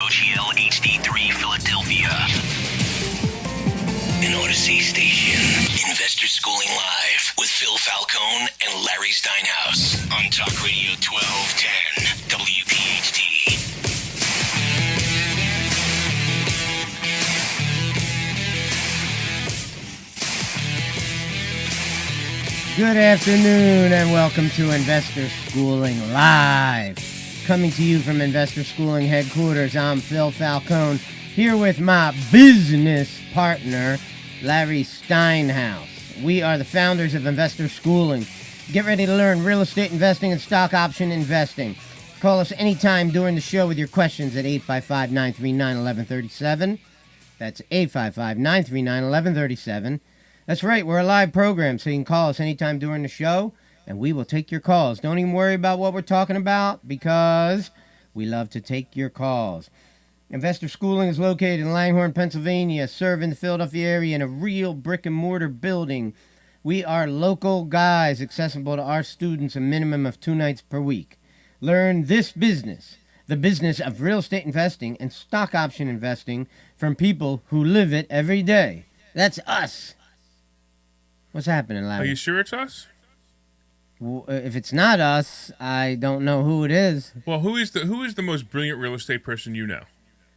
OGL HD3 Philadelphia. An Odyssey station. Investor Schooling Live with Phil Falcone and Larry Steinhouse on Talk Radio 1210 WPHT. Good afternoon and welcome to Investor Schooling Live. Coming to you from Investor Schooling headquarters, I'm Phil Falcone, here with my business partner, Larry Steinhouse. We are the founders of Investor Schooling. Get ready to learn real estate investing and stock option investing. Call us anytime during the show with your questions at 855-939-1137. That's 855-939-1137. That's right, we're a live program, so you can call us anytime during the show, and we will take your calls. Don't even worry about what we're talking about, because we love to take your calls. Investor Schooling is located in Langhorne, Pennsylvania, serving the Philadelphia area in a real brick-and-mortar building. We are local guys, accessible to our students a minimum of 2 nights per week. Learn this business, the business of real estate investing and stock option investing, from people who live it every day. That's us. What's happening, Larry? Are you sure it's us? Well, if it's not us, I don't know who it is. Well, who is the most brilliant real estate person you know,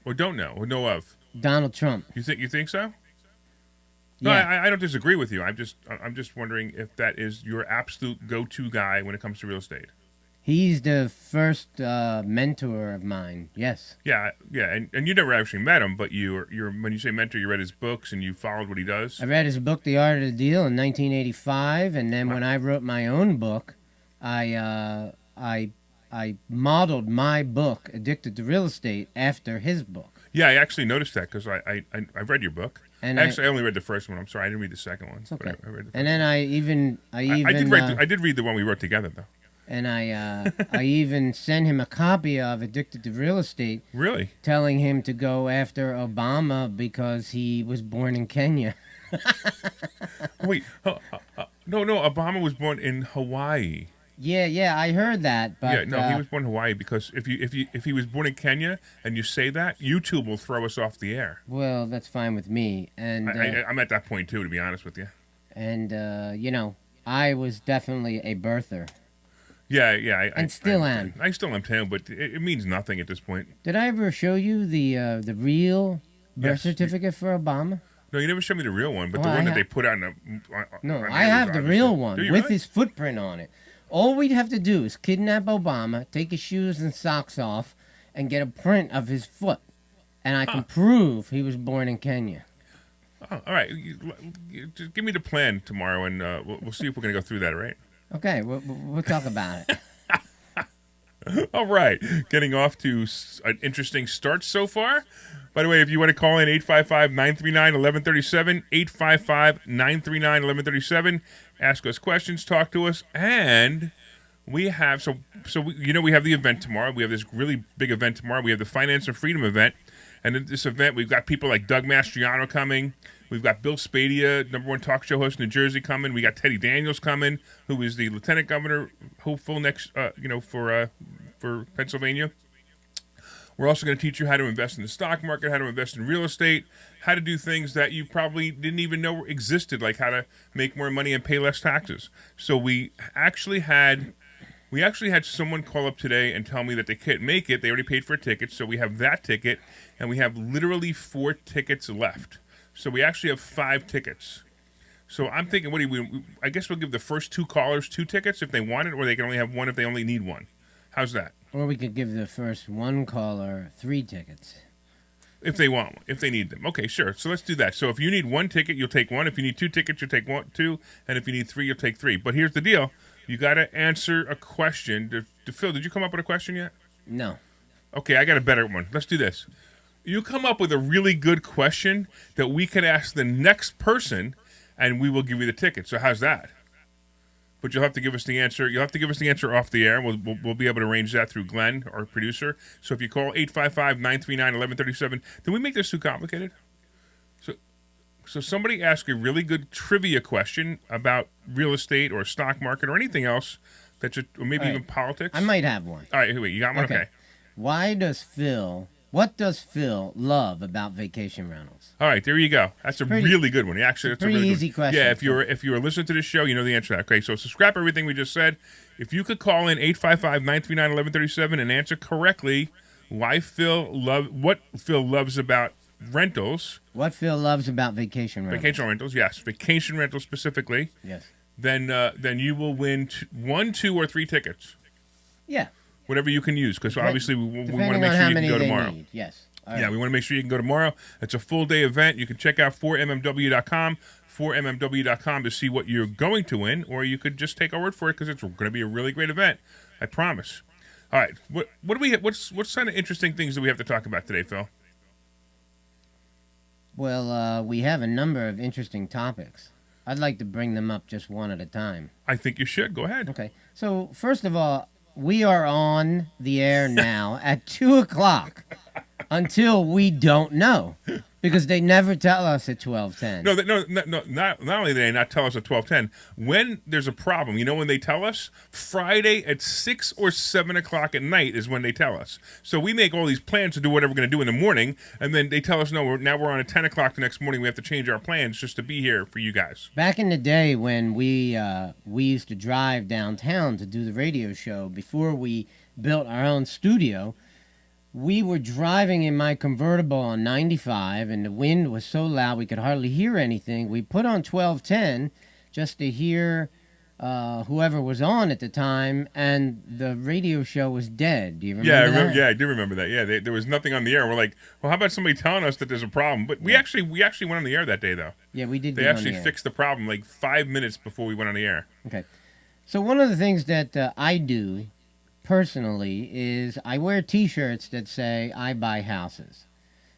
or don't know, or know of? Donald Trump. You think so? No, Yeah. I don't disagree with you. I'm just wondering if that is your absolute go-to guy when it comes to real estate. He's the first mentor of mine. Yes. Yeah, and you never actually met him, but you're when you say mentor, you read his books and you followed what he does. I read his book, The Art of the Deal, in 1985, and then when I wrote my own book, I modeled my book, Addicted to Real Estate, after his book. Yeah, I actually noticed that because I read your book. And I only read the first one. I'm sorry, I didn't read the second one. It's okay. But I read the first And then I did read the one we wrote together though. And I even sent him a copy of Addicted to Real Estate. Really? Telling him to go after Obama because he was born in Kenya. Wait, no, Obama was born in Hawaii. Yeah, I heard that. But, yeah, no, he was born in Hawaii because if he was born in Kenya and you say that, YouTube will throw us off the air. Well, that's fine with me. And I'm at that point too, to be honest with you. And I was definitely a birther. Yeah, I still am. I still am too, but it means nothing at this point. Did I ever show you the real birth certificate for Obama? No, you never showed me the real one, but the one that they put on No, I have the real one with really? his footprint on it. All we'd have to do is kidnap Obama, take his shoes and socks off, and get a print of his foot. And I can prove he was born in Kenya. Oh, all right. Just give me the plan tomorrow, and we'll see if we're going to go through that, all right? Okay, we'll talk about it. All right. Getting off to an interesting start so far. By the way, if you want to call in, 855-939-1137, 855-939-1137. Ask us questions, talk to us, and we have, we have the event tomorrow. We have this really big event tomorrow. We have the Finance and Freedom event. And at this event, we've got people like Doug Mastriano coming. We've got Bill Spadea, #1 talk show host in New Jersey, coming. We got Teddy Daniels coming, who is the lieutenant governor hopeful next, for Pennsylvania. We're also going to teach you how to invest in the stock market, how to invest in real estate, how to do things that you probably didn't even know existed, like how to make more money and pay less taxes. So we actually had someone call up today and tell me that they can't make it. They already paid for a ticket, so we have that ticket, and we have literally 4 tickets left. So we actually have 5 tickets. So I'm thinking, I guess we'll give the first 2 callers 2 tickets if they want it, or they can only have 1 if they only need 1. How's that? Or we could give the first 1 caller 3 tickets. If they want one, if they need them. Okay, sure. So let's do that. So if you need 1 ticket, you'll take 1. If you need 2 tickets, you'll take 2. And if you need 3, you'll take 3. But here's the deal. You got to answer a question. Phil, did you come up with a question yet? No. Okay, I got a better one. Let's do this. You come up with a really good question that we can ask the next person, and we will give you the ticket. So how's that? But you'll have to give us the answer. You'll have to give us the answer off the air. We'll be able to arrange that through Glenn, our producer. So if you call 855-939-1137, did we make this too complicated? So somebody ask a really good trivia question about real estate or stock market or anything else or maybe even politics. I might have one. All right, wait, you got one? Okay. Why does Phil What does Phil love about vacation rentals? All right, there you go. That's a really good one. Actually, that's a pretty really easy good question. Yeah, if you're listening to this show, you know the answer to that. Okay, so scrap everything we just said. If you could call in 855-939-1137 and answer correctly what Phil loves about rentals. What Phil loves about vacation rentals. Vacation rentals, yes. Vacation rentals specifically. Yes. Then you will win 1, 2, or 3 tickets. Yeah. Whatever you can use, because obviously we want to Depending make on sure how you can many go they tomorrow. need. Yes. All Yeah, right. we want to make sure you can go tomorrow. It's a full-day event. You can check out 4mmw.com, 4mmw.com to see what you're going to win, or you could just take our word for it because it's going to be a really great event. I promise. All right, what do we? What's kind of interesting things that we have to talk about today, Phil? Well, we have a number of interesting topics. I'd like to bring them up just one at a time. I think you should. Go ahead. Okay. So, first of all, we are on the air now at 2 o'clock until we don't know. Because they never tell us at 12:10. No. Not only do they not tell us at 12:10. When there's a problem, you know when they tell us? Friday at 6 or 7 o'clock at night is when they tell us. So we make all these plans to do whatever we're going to do in the morning, and then they tell us, no, now we're on at 10 o'clock the next morning. We have to change our plans just to be here for you guys. Back in the day when we used to drive downtown to do the radio show before we built our own studio, we were driving in my convertible on 95, and the wind was so loud we could hardly hear anything. We put on 12:10 just to hear whoever was on at the time, and the radio show was dead. Do you remember that? Yeah, I do remember that. Yeah, there was nothing on the air. We're like, well, how about somebody telling us that there's a problem? But we actually went on the air that day, though. Yeah, we did. They actually fixed the problem like 5 minutes before we went on the air. Okay. So one of the things that I do personally is I wear T-shirts that say I buy houses.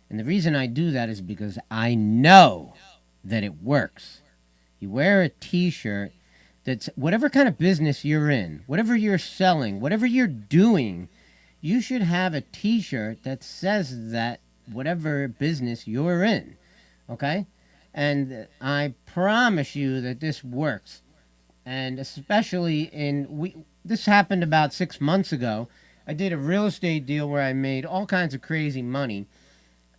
And the reason I do that is because I know that it works. You wear a T-shirt that's whatever kind of business you're in, whatever you're selling, whatever you're doing, you should have a T-shirt that says that whatever business you're in. Okay? And I promise you that this works. And especially this happened about 6 months ago. I did a real estate deal where I made all kinds of crazy money.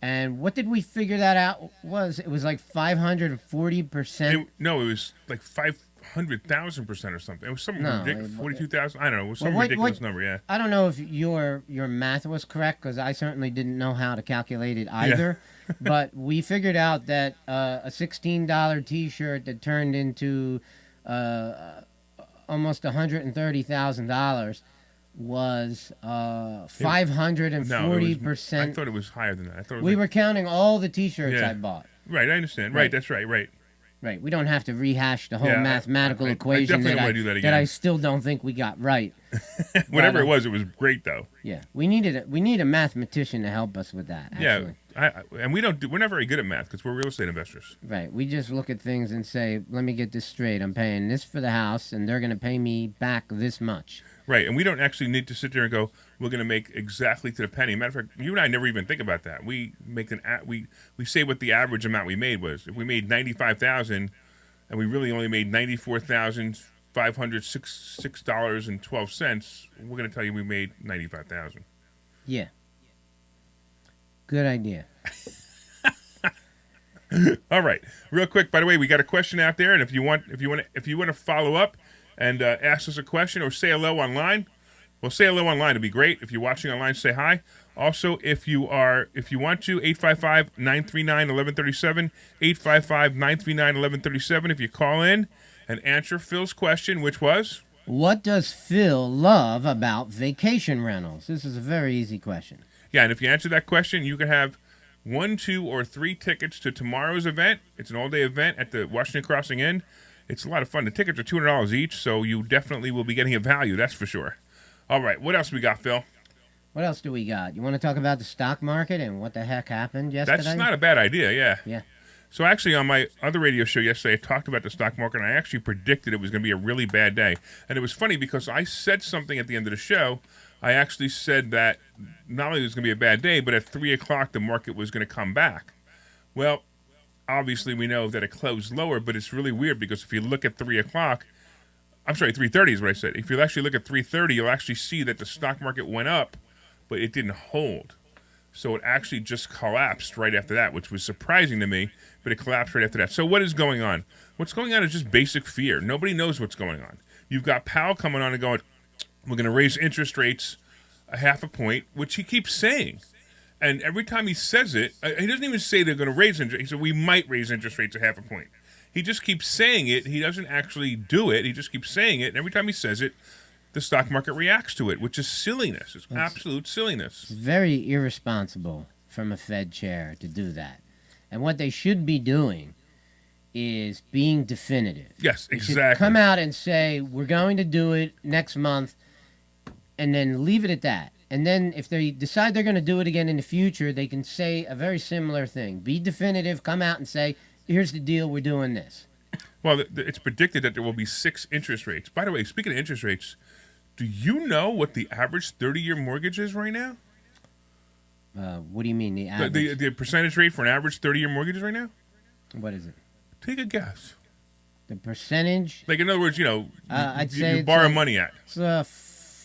And what did we figure that out was? It was like 540%. No, it was like 500,000% or something. It was something ridiculous. 42,000. I don't know. It was some ridiculous number. Yeah. I don't know if your math was correct because I certainly didn't know how to calculate it either. Yeah. But we figured out that a $16 T-shirt that turned into almost $130,000 was 540%. I thought it was higher than that. I thought we were counting all the T-shirts I bought. Right, I understand. Right, that's right. Right, we don't have to rehash the whole mathematical equation that I still don't think we got right. Whatever it was great though. Yeah, we need a mathematician to help us with that. Actually. Yeah, and we're not very good at math because we're real estate investors. Right, we just look at things and say, let me get this straight. I'm paying this for the house, and they're going to pay me back this much. Right, and we don't actually need to sit there and go, we're going to make exactly to the penny. Matter of fact, you and I never even think about that. We make we say what the average amount we made was. If we made $95,000, and we really only made $94,506.12, we're going to tell you we made $95,000. Yeah. Good idea. All right, real quick. By the way, we got a question out there, and if you want to follow up and ask us a question or say hello online, well, say hello online. It'd be great. If you're watching online, say hi. Also, if you want to, 855-939-1137, 855-939-1137. If you call in and answer Phil's question, which was, what does Phil love about vacation rentals? This is a very easy question. Yeah, and if you answer that question, you can have 1, 2, or 3 tickets to tomorrow's event. It's an all-day event at the Washington Crossing Inn. It's a lot of fun. The tickets are $200 each, so you definitely will be getting a value, that's for sure. All right, what else we got, Phil? What else do we got? You want to talk about the stock market and what the heck happened yesterday? That's not a bad idea, yeah. Yeah. So actually, on my other radio show yesterday, I talked about the stock market, and I actually predicted it was going to be a really bad day. And it was funny because I said something at the end of the show. I actually said that not only was it going to be a bad day, but at 3 o'clock, the market was going to come back. Well, obviously, we know that it closed lower, but it's really weird because if you look at 3 o'clock, I'm sorry, 3:30 is what I said. If you actually look at 3:30, you'll actually see that the stock market went up, but it didn't hold. So it actually just collapsed right after that, which was surprising to me, but it collapsed right after that. So what is going on? What's going on is just basic fear. Nobody knows what's going on. You've got Powell coming on and going, we're going to raise interest rates a half a point, which he keeps saying. And every time he says it, he doesn't even say they're going to raise interest. He said, we might raise interest rates a half a point. He just keeps saying it. He doesn't actually do it. He just keeps saying it. And every time he says it, the stock market reacts to it, which is silliness. It's absolute silliness. It's very irresponsible from a Fed chair to do that. And what they should be doing is being definitive. Yes, They should exactly. come out and say, we're going to do it next month, and then leave it at that. And then if they decide they're going to do it again in the future, they can say a very similar thing. Be definitive, come out and say, here's the deal, we're doing this. Well, it's predicted that there will be 6 interest rates. By the way, speaking of interest rates, do you know what the average 30-year mortgage is right now? What do you mean, the average? The percentage rate for an average 30-year mortgage right now? What is it? Take a guess. The percentage? Like, in other words, I'd say you it's borrow like- money at. It's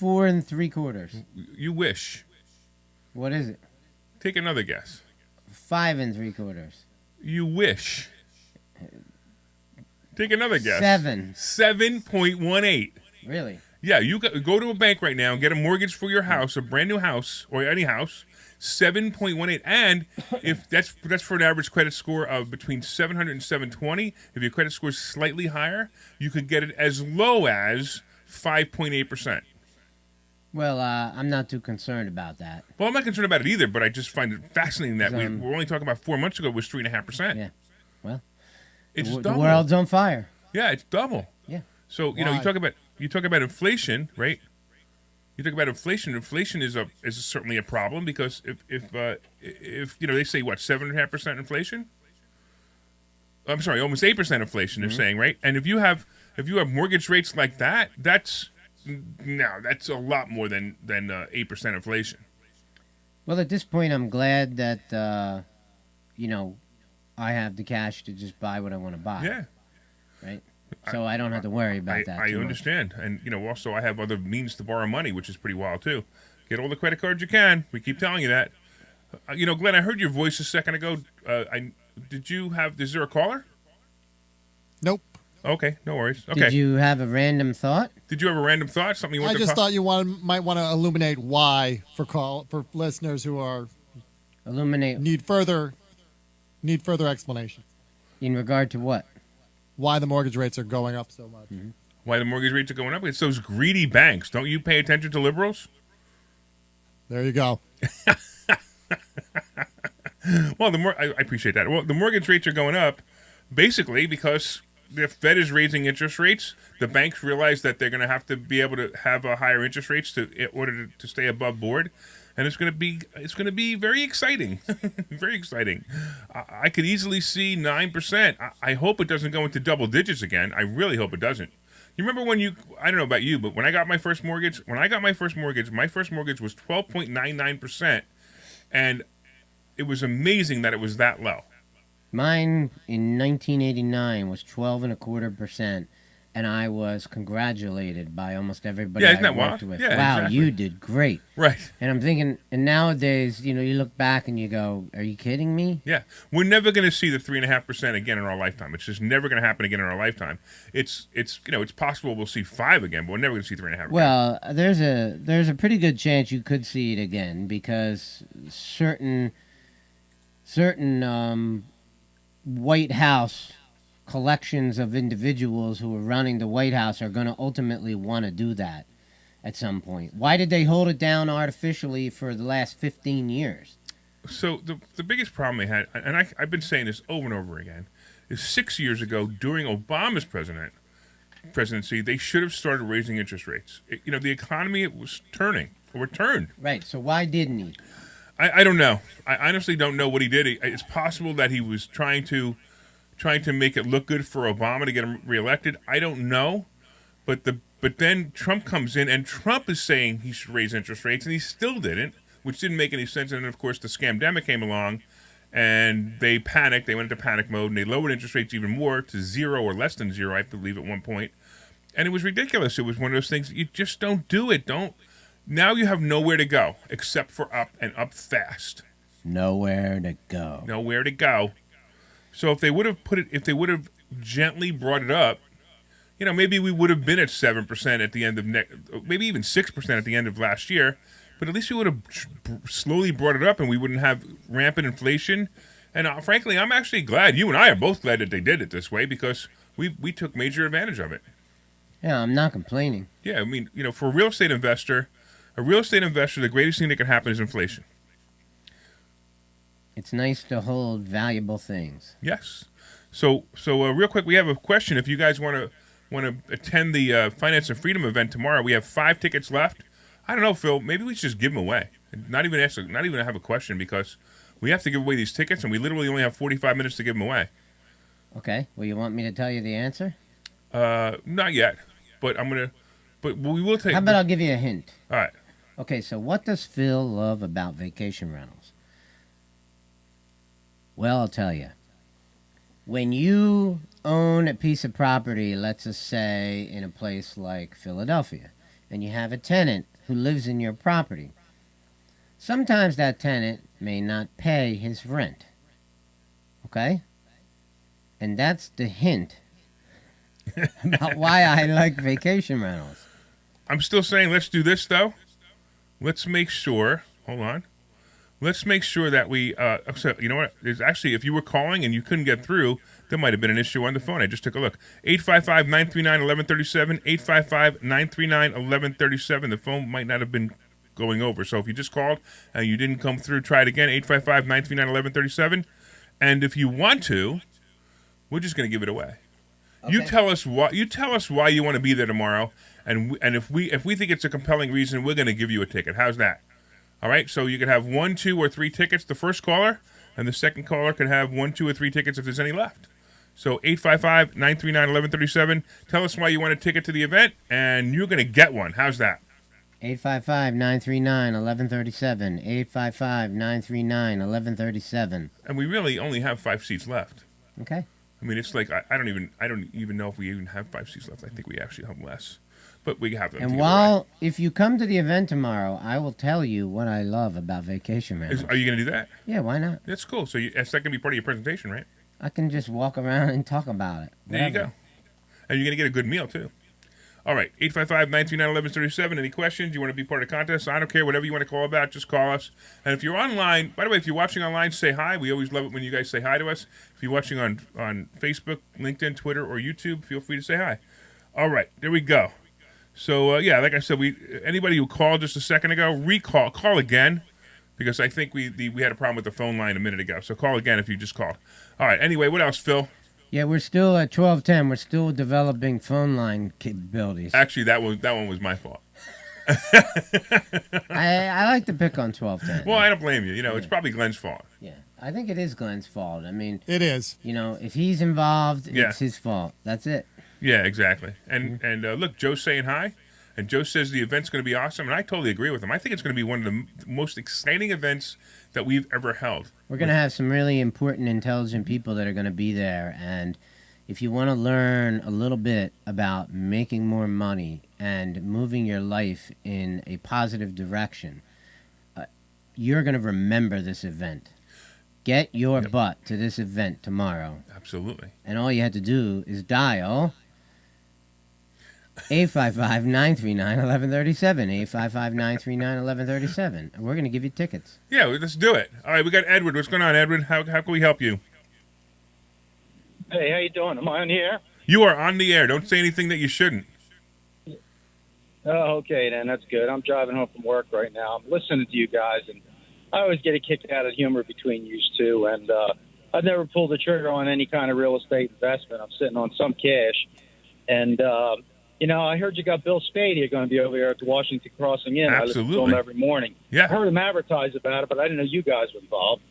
4 3/4. You wish. What is it? Take another guess. 5 3/4. You wish. Take another guess. 7. 7.18. Really? Yeah, you go to a bank right now and get a mortgage for your house, a brand new house or any house, 7.18, and if that's for an average credit score of between 700 and 720. If your credit score is slightly higher, you could get it as low as 5.8%. Well, I'm not too concerned about that. Well, I'm not concerned about it either, but I just find it fascinating that we're only talking about 4 months ago it was 3.5%. Yeah. Well, It's the double. world's on fire. Yeah, it's double. Yeah. So you talk about inflation, right? You talk about inflation. Inflation is certainly a problem because if they say what 7.5% inflation. I'm sorry, almost 8% inflation. They're saying, right? And if you have mortgage rates like that, that's a lot more than 8% inflation. Well, at this point, I'm glad that I have the cash to just buy what I want to buy. Yeah. Right. So I don't have to worry about that. I too much. understand, and also I have other means to borrow money, which is pretty wild too. Get all the credit cards you can. We keep telling you that. Glenn, I heard your voice a second ago. Is there a caller? Nope. Okay, no worries. Okay. Did you have a random thought? Did you have a random thought? Something you want I to just thought you might want to illuminate why for listeners who are Illuminate need further explanation. in regard to what? Why the mortgage rates are going up so much. Mm-hmm. Why the mortgage rates are going up? It's those greedy banks. Don't you pay attention to liberals? There you go. Well, I appreciate that. Well, the mortgage rates are going up basically because the Fed is raising interest rates. The banks realize that they're going to have to be able to have higher interest rates in order to stay above board, and it's going to be very exciting, very exciting. I could easily see 9%. I hope it doesn't go into double digits again. I really hope it doesn't. You remember when I don't know about you, but when I got my first mortgage, my first mortgage was 12.99%, and it was amazing that it was that low. Mine in 1989 was 12.25%, and I was congratulated by almost everybody Yeah, isn't I that worked wild? with. Yeah, wow, exactly. you did great. Right. And I'm thinking, and nowadays, you look back and you go, are you kidding me? Yeah. We're never going to see the 3.5% again in our lifetime. It's just never going to happen again in our lifetime. It's possible we'll see 5 again, but we're never going to see 3.5 again. Well, there's a pretty good chance you could see it again because certain White House collections of individuals who are running the White House are going to ultimately want to do that at some point. Why did they hold it down artificially for the last 15 years? So the biggest problem they had, and I've been saying this over and over again, is 6 years ago during Obama's presidency, they should have started raising interest rates. The economy was turning, or turned. Right, so why didn't he? I don't know. I honestly don't know what he did. It's possible that he was trying to make it look good for Obama to get him reelected. I don't know, but then Trump comes in and Trump is saying he should raise interest rates, and he still didn't, which didn't make any sense. And then of course the scamdemic came along, and they panicked. They went into panic mode, and they lowered interest rates even more to 0 or less than 0, I believe, at one point. And it was ridiculous. It was one of those things you just don't do it. Now you have nowhere to go except for up, and up fast. nowhere to go. Nowhere to go. So if they would have gently brought it up, maybe we would have been at 7% at the end of maybe even 6% at the end of last year. But at least we would have slowly brought it up, and we wouldn't have rampant inflation. And frankly, I'm actually glad. You and I are both glad that they did it this way because we took major advantage of it. Yeah, I'm not complaining. Yeah, I mean, for a real estate investor, the greatest thing that can happen is inflation. It's nice to hold valuable things. Yes. So real quick, we have a question. If you guys want to attend the Finance and Freedom event tomorrow, we have 5 tickets left. I don't know, Phil. Maybe we should just give them away. Not even have a question because we have to give away these tickets, and we literally only have 45 minutes to give them away. Okay. Well, you want me to tell you the answer? Not yet, but we will take. How about I'll give you a hint? All right. Okay. So, what does Phil love about vacation rentals? Well, I'll tell you. When you own a piece of property, let's just say in a place like Philadelphia, and you have a tenant who lives in your property, sometimes that tenant may not pay his rent. Okay? And that's the hint about why I like vacation rentals. I'm still saying let's do this, though. Let's make sure. Hold on. Let's make sure that we. So you know what? There's actually, if you were calling and you couldn't get through, there might have been an issue on the phone. I just took a look. 855-939-1137. 855-939-1137. The phone might not have been going over. So if you just called and you didn't come through, try it again. 855-939-1137. And if you want to, we're just going to give it away. Okay. You tell us why you want to be there tomorrow, and if we think it's a compelling reason, we're going to give you a ticket. How's that? All right, so you can have 1, 2, or 3 tickets, the first caller, and the second caller can have 1, 2, or 3 tickets if there's any left. So 855-939-1137. Tell us why you want a ticket to the event, and you're going to get one. How's that? 855-939-1137. 855-939-1137. And we really only have 5 seats left. Okay. I mean, it's like I don't even know if we even have 5 seats left. I think we actually have less. But we have them. And if you come to the event tomorrow, I will tell you what I love about vacation rentals. Are you going to do that? Yeah, why not? That's cool. So that's not going to be part of your presentation, right? I can just walk around and talk about it. There you go. And you're going to get a good meal, too. All right, 855-939-1137. Any questions? You want to be part of the contest? I don't care. Whatever you want to call about, just call us. And if you're online, by the way, if you're watching online, say hi. We always love it when you guys say hi to us. If you're watching on Facebook, LinkedIn, Twitter, or YouTube, feel free to say hi. All right, there we go. So, like I said, anybody who called just a second ago, call again, because I think we had a problem with the phone line a minute ago. So call again if you just called. All right, anyway, what else, Phil? Yeah, we're still at 1210. We're still developing phone line capabilities. Actually, that one was my fault. I like to pick on 1210. Well, I don't blame you. It's probably Glenn's fault. Yeah, I think it is Glenn's fault. I mean, it is. If he's involved, it's his fault. That's it. Yeah, exactly. And look, Joe's saying hi, and Joe says the event's going to be awesome, and I totally agree with him. I think it's going to be one of the most exciting events that we've ever held. We're going to have some really important, intelligent people that are going to be there, and if you want to learn a little bit about making more money and moving your life in a positive direction, you're going to remember this event. Get your butt to this event tomorrow. Absolutely. And all you have to do is dial 855-939-1137. 855-939-1137. And we're going to give you tickets. Yeah, let's do it. All right, we got Edward. What's going on, Edward? How can we help you? Hey, how you doing? Am I on the air? You are on the air. Don't say anything that you shouldn't. Oh, okay, then. That's good. I'm driving home from work right now. I'm listening to you guys, and I always get a kick out of humor between you two. And I've never pulled the trigger on any kind of real estate investment. I'm sitting on some cash. And, I heard you got Bill Spady going to be over there at the Washington Crossing Inn. Absolutely. I listen to him every morning. Yeah. I heard him advertise about it, but I didn't know you guys were involved.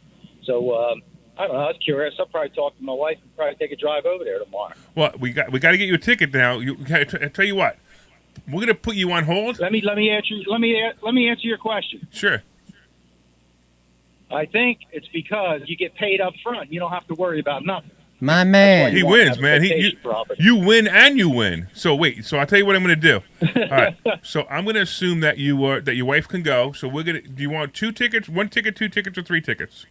So, I don't know. I was curious. I'll probably talk to my wife and probably take a drive over there tomorrow. Well, we got to get you a ticket now. I tell you what, we're going to put you on hold. Let me answer your question. Sure. I think it's because you get paid up front. You don't have to worry about nothing. My man. He wins, man. You win and you win. So wait. So I'll tell you what I'm going to do. All right. So I'm going to assume that that your wife can go. So we're gonna. Do you want 2 tickets, 1 ticket, 2 tickets, or 3 tickets?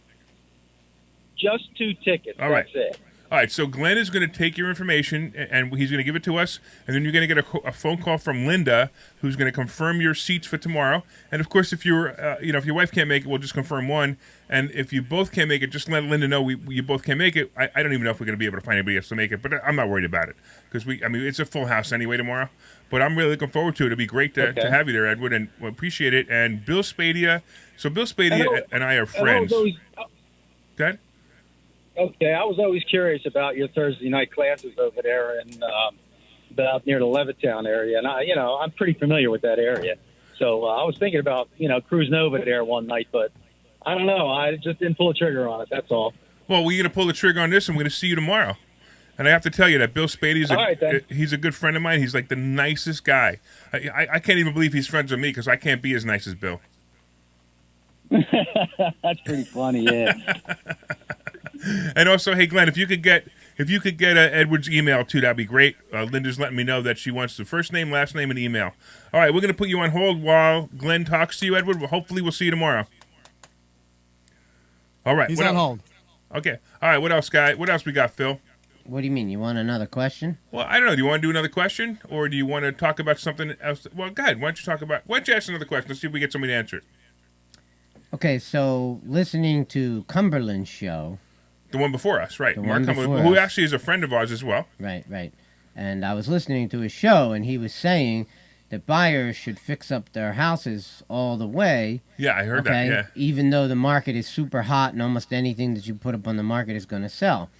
Just 2 tickets. All right. That's it. All right, so Glenn is going to take your information, and he's going to give it to us, and then you're going to get a phone call from Linda, who's going to confirm your seats for tomorrow. And of course, if if your wife can't make it, we'll just confirm one. And if you both can't make it, just let Linda know you both can't make it. I don't even know if we're going to be able to find anybody else to make it, but I'm not worried about it because it's a full house anyway tomorrow. But I'm really looking forward to it. It'll be great to have you there, Edward, and we appreciate it. And Bill Spadia, so Bill Spadia and I are friends. Go ahead. Okay, I was always curious about your Thursday night classes over there and about near the Levittown area, and I'm pretty familiar with that area. So I was thinking about cruising over there one night, but I don't know. I just didn't pull the trigger on it. That's all. Well, we're gonna pull the trigger on this, and we're gonna see you tomorrow. And I have to tell you that Bill Spady he's a good friend of mine. He's like the nicest guy. I can't even believe he's friends with me because I can't be as nice as Bill. That's pretty funny, yeah. And also, hey Glenn, if you could get Edward's email too, that'd be great. Linda's letting me know that she wants the first name, last name, and email. All right, we're gonna put you on hold while Glenn talks to you, Edward. Hopefully, we'll see you tomorrow. All right, he's on hold. Okay. All right. What else, guy? What else we got, Phil? What do you mean? You want another question? Well, I don't know. Do you want to do another question, or do you want to talk about something else? Well, go ahead. Why don't you ask another question? Let's see if we get somebody to answer it. Okay, so listening to Cumberland's show. The one before us, right? Mark Cumberland, who actually is a friend of ours as well. Right. And I was listening to his show, and he was saying that buyers should fix up their houses all the way. Yeah, I heard that, yeah. Even though the market is super hot and almost anything that you put up on the market is going to sell.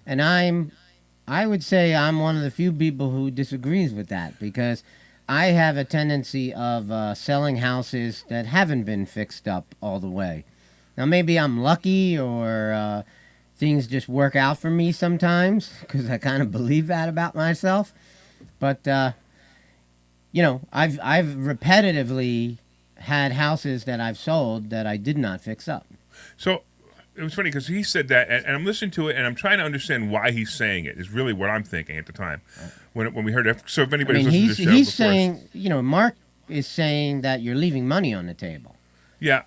And I would say I'm one of the few people who disagrees with that because I have a tendency of selling houses that haven't been fixed up all the way. Now, maybe I'm lucky or things just work out for me sometimes because I kind of believe that about myself. But, I've repetitively had houses that I've sold that I did not fix up. So it was funny because he said that, and I'm listening to it, and I'm trying to understand why he's saying it. Is really what I'm thinking at the time when we heard it. So if anybody's listening to the show, he's saying, Mark is saying that you're leaving money on the table. Yeah,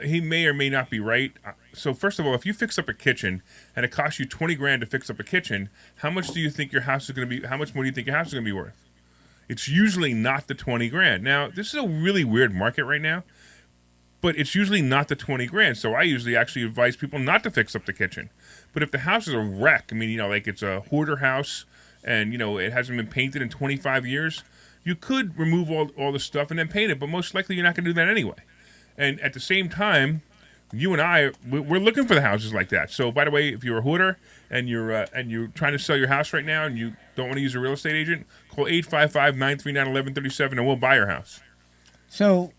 he may or may not be right. So first of all, if you fix up a kitchen and it costs you $20,000 to fix up a kitchen, how much do you think your house is going to be? How much more do you think your house is going to be worth? It's usually not the $20,000. Now, this is a really weird market right now. But it's usually not the $20,000, so I usually actually advise people not to fix up the kitchen. But if the house is a wreck, I mean, like it's a hoarder house, and it hasn't been painted in 25 years, you could remove all the stuff and then paint it. But most likely, you're not going to do that anyway. And at the same time, you and we're looking for the houses like that. So, by the way, if you're a hoarder and you're trying to sell your house right now and you don't want to use a real estate agent, call 855-939-1137 and we'll buy your house. So.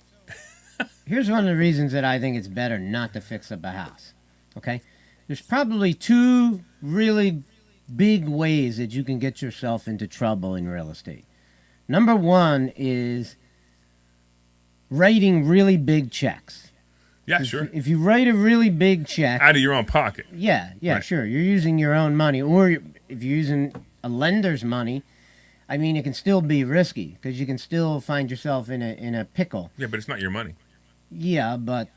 Here's one of the reasons that I think it's better not to fix up a house, okay? There's probably 2 really big ways that you can get yourself into trouble in real estate. Number 1 is writing really big checks. Yeah, sure. If you write a really big check... Out of your own pocket. Yeah, right. Sure. You're using your own money. Or if you're using a lender's money... I mean, it can still be risky because you can still find yourself in a pickle. Yeah, but it's not your money. Yeah, but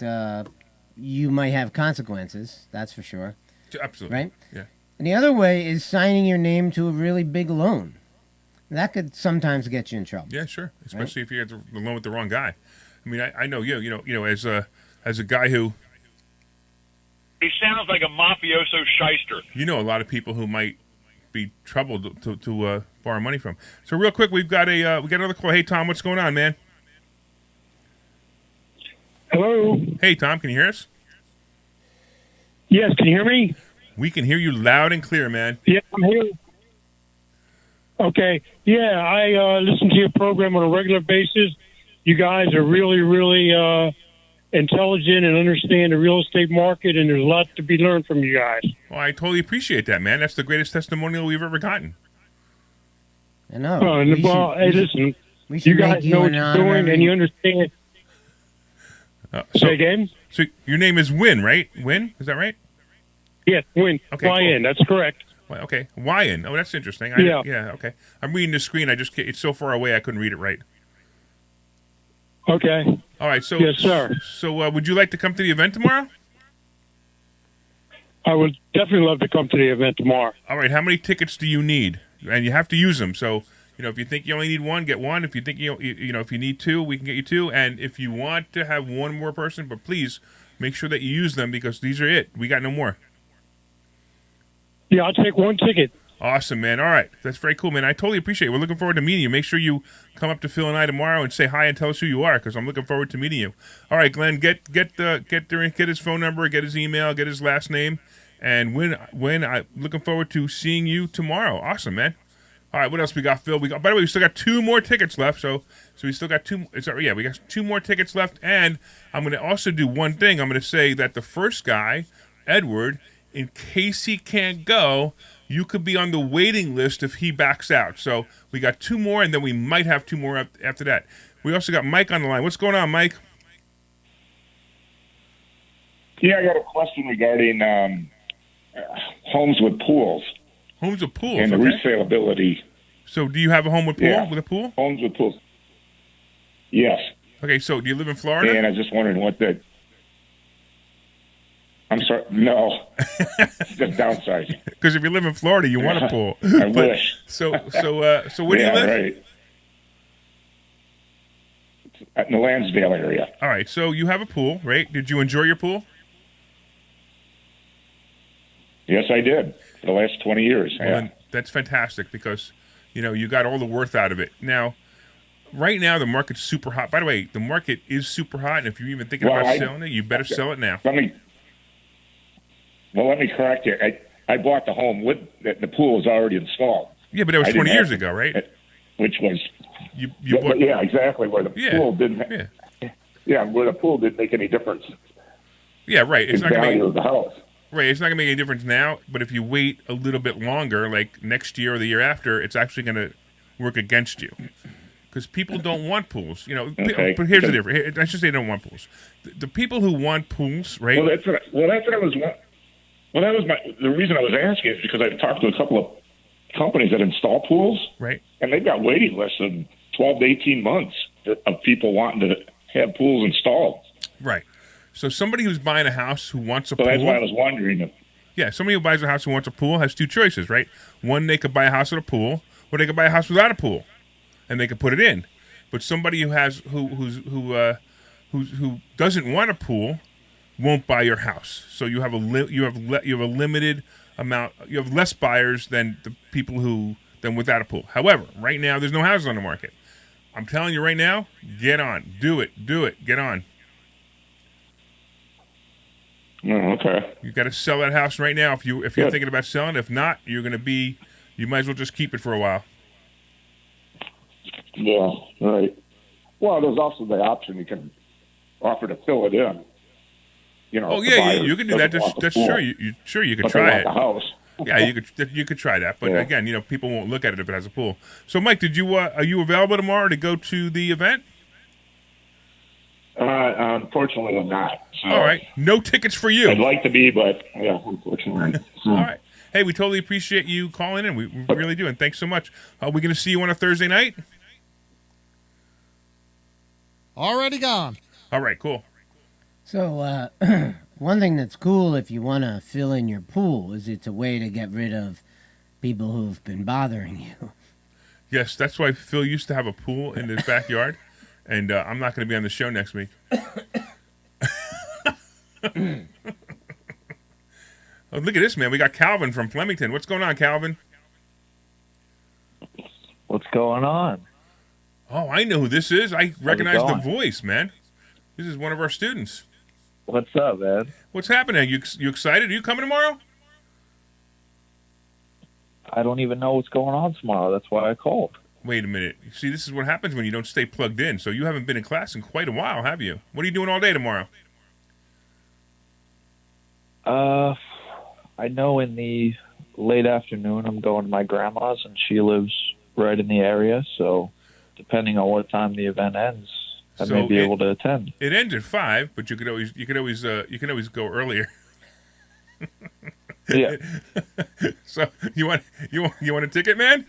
you might have consequences. That's for sure. Absolutely. Right? Yeah. And the other way is signing your name to a really big loan. That could sometimes get you in trouble. Yeah, sure. Especially if you get the loan with the wrong guy. I mean, I know you. As a guy who. He sounds like a mafioso shyster. A lot of people who might be troubled to borrow money from. So real quick, we got another call. Hey Tom, what's going on, man? Hello. Hey Tom, can you hear us? Yes, can you hear me? We can hear you loud and clear, man. Yeah, I'm here. Okay. Yeah, I listen to your program on a regular basis. You guys are really, really intelligent and understand the real estate market, and there's a lot to be learned from you guys. Well, I totally appreciate that, man. That's the greatest testimonial we've ever gotten. I know. Hey, listen, you guys know what you're doing, and you understand. Say again? So your name is Win, right? Win? Is that right? Yes, Win. Okay, Y-N, cool. that's correct. Well, okay. Wyan. Oh, that's interesting. Yeah. Yeah, okay. I'm reading the screen. It's so far away I couldn't read it right. Okay. All right, so Yes, sir. So would you like to come to the event tomorrow? I would definitely love to come to the event tomorrow. All right, how many tickets do you need? And you have to use them. So, if you think you only need one, get one. If you think if you need two, we can get you two. And if you want to have one more person, but please make sure that you use them because these are it. We got no more. Yeah, I'll take one ticket. Awesome, man. All right. That's very cool, man. I totally appreciate it. We're looking forward to meeting you. Make sure you come up to Phil and I tomorrow and say hi and tell us who you are because I'm looking forward to meeting you. All right, Glenn, get his phone number, get his email, get his last name, and when I'm looking forward to seeing you tomorrow. Awesome, man. All right, what else we got, Phil? By the way, we still got 2 more tickets left, so we still got 2. Yeah, we got 2 more tickets left, and I'm going to also do one thing. I'm going to say that the first guy, Edward, in case he can't go, you could be on the waiting list if he backs out. So we got 2 more, and then we might have 2 more after that. We also got Mike on the line. What's going on, Mike? Yeah, I got a question regarding homes with pools. Homes with pools, and the resaleability. So do you have a home with pool? Yeah. With a pool? Homes with pools. Yes. Okay, so do you live in Florida? And I was just wondering what the... I'm sorry, no. Just downsizing. Because if you live in Florida, you want a pool. I wish. So where do you live? Right. In the Lansdale area. All right, so you have a pool, right? Did you enjoy your pool? Yes, I did. For the last 20 years. Well, Yeah. then that's fantastic because, you got all the worth out of it. Now, right now, the market's super hot. By the way, the market is super hot, and if you're even thinking about selling it, you better sell it now. Let me correct you. I bought the home with the pool is already installed. Yeah, but that was 20 years ago, right? Which was... You bought, yeah, exactly. Where the pool didn't... Yeah, where the pool didn't make any difference. Yeah, right. It's not value of the house. Right, it's not going to make any difference now, but if you wait a little bit longer, like next year or the year after, it's actually going to work against you. Because people don't want pools. Okay. But here's the difference. I should say they don't want pools. The people who want pools, right? Well, that was the reason I was asking is because I've talked to a couple of companies that install pools. Right. And they've got waiting lists of 12 to 18 months of people wanting to have pools installed. Right. So somebody who's buying a house who wants a pool. So that's why I was wondering if... Yeah, somebody who buys a house who wants a pool has 2 choices, right? One, they could buy a house with a pool, or they could buy a house without a pool, and they could put it in. But somebody who has who doesn't want a pool won't buy your house. So you have a limited amount. You have less buyers than the people than without a pool. However, right now there's no houses on the market. I'm telling you right now, get on, do it, get on. Oh, okay. You got to sell that house right now if you're thinking about selling. If not, you might as well just keep it for a while. Yeah, right. Well, there's also the option you can offer to fill it in. Oh yeah, you can do that. That's sure. You could try it. The house. Yeah, you could try that. But again, people won't look at it if it has a pool. So, Mike, are you available tomorrow to go to the event? Unfortunately, I'm not. So all right, no tickets for you. I'd like to be, but yeah, unfortunately. All right. Hey, we totally appreciate you calling in. We really do, and thanks so much. Are we going to see you on a Thursday night? Already gone. All right, cool. So, one thing that's cool if you want to fill in your pool is it's a way to get rid of people who've been bothering you. Yes, that's why Phil used to have a pool in his backyard, and I'm not going to be on the show next week. Oh, look at this, man. We got Calvin from Flemington. What's going on, Calvin? What's going on? Oh, I know who this is. I recognize the voice, man. This is one of our students. What's up, man? What's happening? You excited? Are you coming tomorrow? I don't even know what's going on tomorrow. That's why I called. Wait a minute. See, this is what happens when you don't stay plugged in. So you haven't been in class in quite a while, have you? What are you doing all day tomorrow? I know in the late afternoon I'm going to my grandma's, and she lives right in the area. So depending on what time the event ends, I may be able to attend. It ends at 5, but you could always go earlier. Yeah. So you want a ticket, man?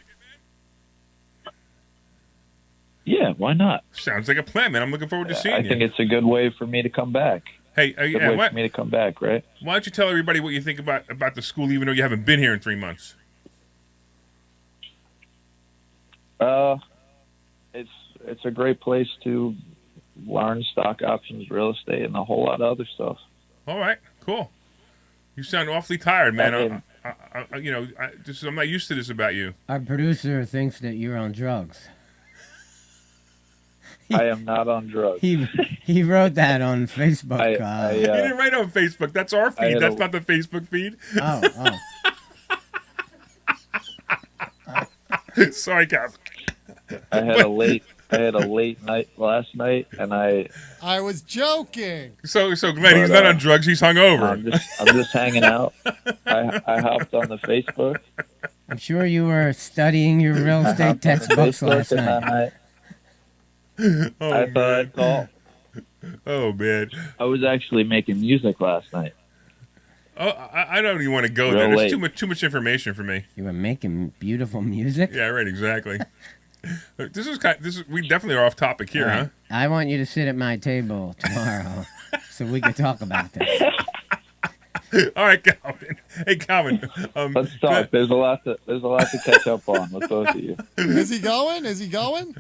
Yeah, why not? Sounds like a plan, man. I'm looking forward to seeing I you. think it's a good way for me to come back. Hey, Good yeah, way for me to come back, right? why don't you tell everybody what you think about the school, even though you haven't been here in 3 months? It's a great place to learn stock options, real estate, and a whole lot of other stuff. All right, cool. You sound awfully tired, man. And- I'm not used to this about you. Our producer thinks that you're on drugs. I am not on drugs. He wrote that on Facebook. He didn't write on Facebook. That's our feed. That's not the Facebook feed. Oh. Sorry, Cap. I had a late night last night, and I was joking. So Glenn, he's not on drugs. He's hungover. I'm just hanging out. I hopped on the Facebook. I'm sure you were studying your real estate textbooks last night. I thought I'd call. Oh, man. I was actually making music last night. Oh, I don't even want to go Real there. There's late. too much information for me. You were making beautiful music? Yeah, right, exactly. We definitely are off topic here, huh? I want you to sit at my table tomorrow so we can talk about this. All right, Calvin. Hey, Calvin. Let's talk. There's a lot to catch up on with both of you. Is he going?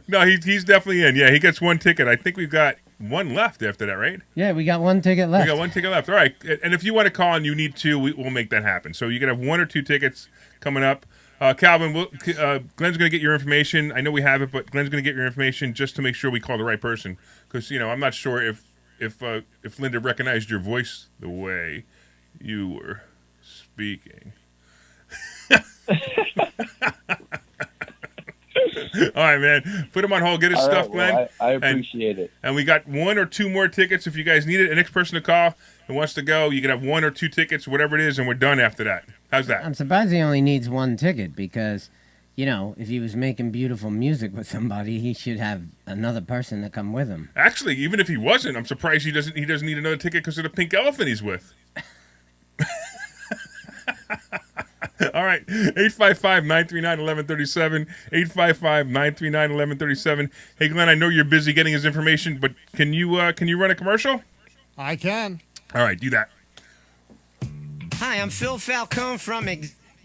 No, he's definitely in. Yeah, he gets one ticket. I think we've got one left after that, right? Yeah, we got one ticket left. We got one ticket left. All right. And if you want to call and you need two, we'll make that happen. So you can have one or two tickets coming up. Calvin, Glenn's going to get your information. I know we have it, but Glenn's going to get your information just to make sure we call the right person. Because, I'm not sure if Linda recognized your voice the way you were speaking. All right, man. Put him on hold. Get his stuff, Glenn. I appreciate it. And we got one or two more tickets if you guys need it. The next person to call and wants to go, you can have one or two tickets, whatever it is, and we're done after that. How's that? I'm surprised he only needs one ticket because, if he was making beautiful music with somebody, he should have another person to come with him. Actually, even if he wasn't, I'm surprised he doesn't need another ticket because of the pink elephant he's with. All right, 855-939-1137, 855-939-1137. Hey, Glenn, I know you're busy getting his information, but can you run a commercial? I can. All right, do that. Hi, I'm Phil Falcone from All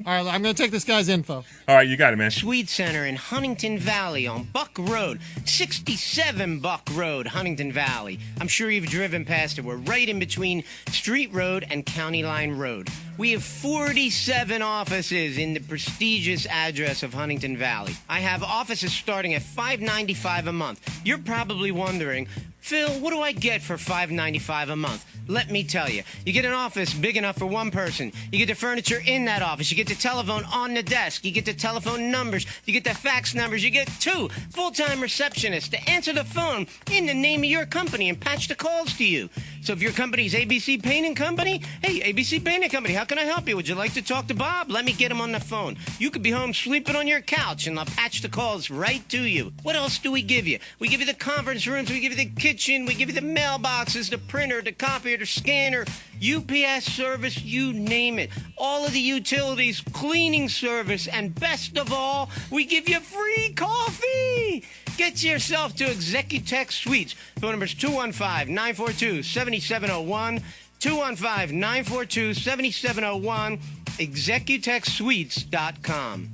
right, I'm going to take this guy's info. All right, you got it, man. Sweet Center in Huntington Valley on Buck Road, 67 Buck Road, Huntington Valley. I'm sure you've driven past it. We're right in between Street Road and County Line Road. We have 47 offices in the prestigious address of Huntington Valley. I have offices starting at $5.95 a month. You're probably wondering, Phil, what do I get for $5.95 a month? Let me tell you. You get an office big enough for one person. You get the furniture in that office. You get the telephone on the desk. You get the telephone numbers. You get the fax numbers. You get 2 full-time receptionists to answer the phone in the name of your company and patch the calls to you. So if your company's ABC Painting Company, hey, ABC Painting Company, how can I help you? Would you like to talk to Bob? Let me get him on the phone. You could be home sleeping on your couch and I'll patch the calls right to you. What else do we give you? We give you the conference rooms. We give you the kitchen. We give you the mailboxes, the printer, the copier, the scanner, UPS service, you name it. All of the utilities, cleaning service, and best of all, we give you free coffee. Get yourself to Executech Suites. Phone number is 215-942-7701. 215-942-7701. Executechsuites.com.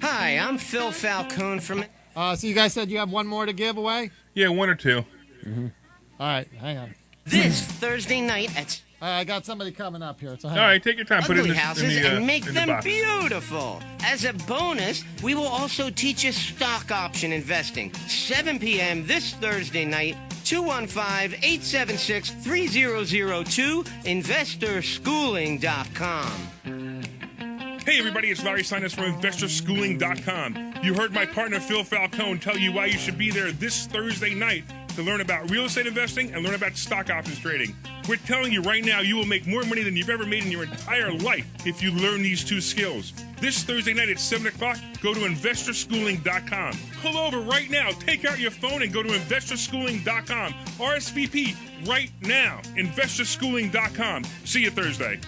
Hi, I'm Phil Falcone from... So you guys said you have one more to give away? Yeah, one or two. Mm-hmm. All right, hang on. This Thursday night at... I got somebody coming up here. So hang All on. right, take your time. Put it Ugly in the, houses in the, and make in the them box. beautiful. As a bonus, we will also teach you stock option investing. 7 p.m. this Thursday night, 215-876-3002, investorschooling.com. Hey everybody, it's Larry Steinhouse from investorschooling.com. You heard my partner Phil Falcone tell you why you should be there this Thursday night to learn about real estate investing and learn about stock options trading. We're telling you right now you will make more money than you've ever made in your entire life if you learn these two skills. This Thursday night at 7 o'clock, go to investorschooling.com. Pull over right now, take out your phone and go to investorschooling.com. RSVP right now, investorschooling.com. See you Thursday.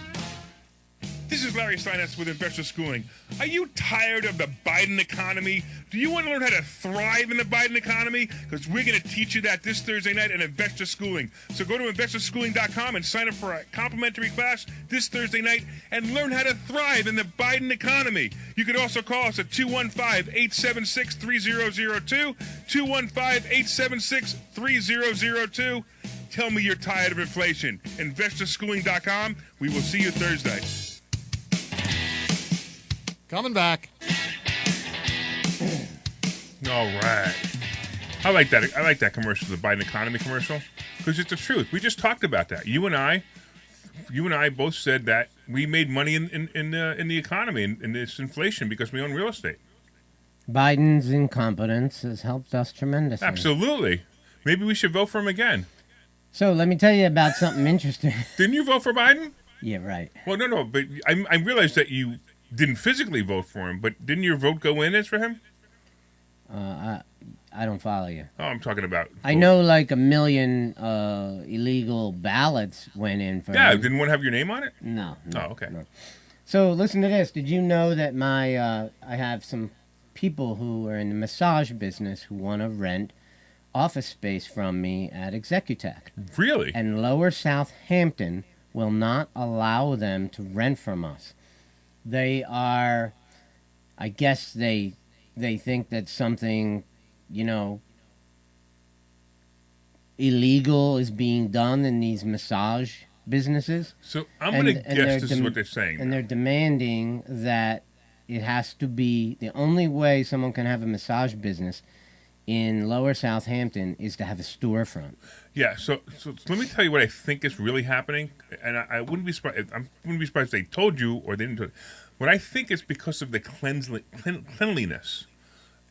This is Larry Steinhouse with Investor Schooling. Are you tired of the Biden economy? Do you want to learn how to thrive in the Biden economy? Because we're going to teach you that this Thursday night at Investor Schooling. So go to investorschooling.com and sign up for a complimentary class this Thursday night and learn how to thrive in the Biden economy. You can also call us at 215-876-3002, 215-876-3002. Tell me you're tired of inflation. Investorschooling.com. We will see you Thursday. Coming back. All right. I like that. I like that commercial, the Biden economy commercial, because it's the truth. We just talked about that. You and I both said that we made money in the economy in this inflation because we own real estate. Biden's incompetence has helped us tremendously. Absolutely. Maybe we should vote for him again. So let me tell you about something interesting. Didn't you vote for Biden? Yeah, right. Well, no, but I realized that you didn't physically vote for him, but didn't your vote go in as for him? I don't follow you. Oh, I'm talking about. I know like 1 million illegal ballots went in for Yeah, him. didn't one have your name on it? No. Oh, okay. No. So listen to this. Did you know that I have some people who are in the massage business who want to rent office space from me at Executech? Really? And Lower Southampton will not allow them to rent from us. They are, I guess they think that something, illegal is being done in these massage businesses. So I'm going to guess this is what they're saying. And they're demanding that it has to be, the only way someone can have a massage business in Lower Southampton is to have a storefront. Yeah, so let me tell you what I think is really happening, and I wouldn't be surprised. I wouldn't be surprised if they told you or they didn't. Tell you. What I think is because of the cleanliness,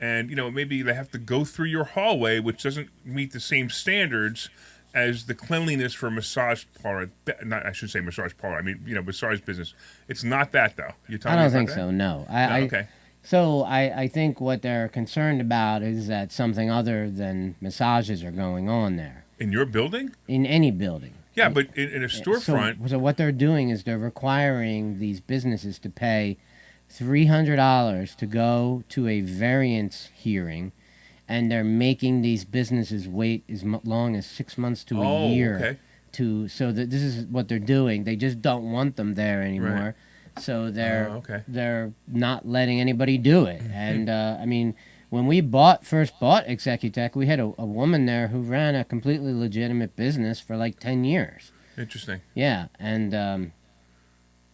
and maybe they have to go through your hallway, which doesn't meet the same standards as the cleanliness for a massage parlor. I should say massage parlor. I mean, massage business. It's not that though. You telling me I don't think that? so. No. Okay. So I think what they're concerned about is that something other than massages are going on there. In your building? In any building. Yeah, but in a storefront. So what they're doing is they're requiring these businesses to pay $300 to go to a variance hearing, and they're making these businesses wait as long as 6 months to a year. Okay. So that this is what they're doing. They just don't want them there anymore. Right. So they're not letting anybody do it. And I mean, when we first bought Executech, we had a woman there who ran a completely legitimate business for like 10 years. Interesting. Yeah, and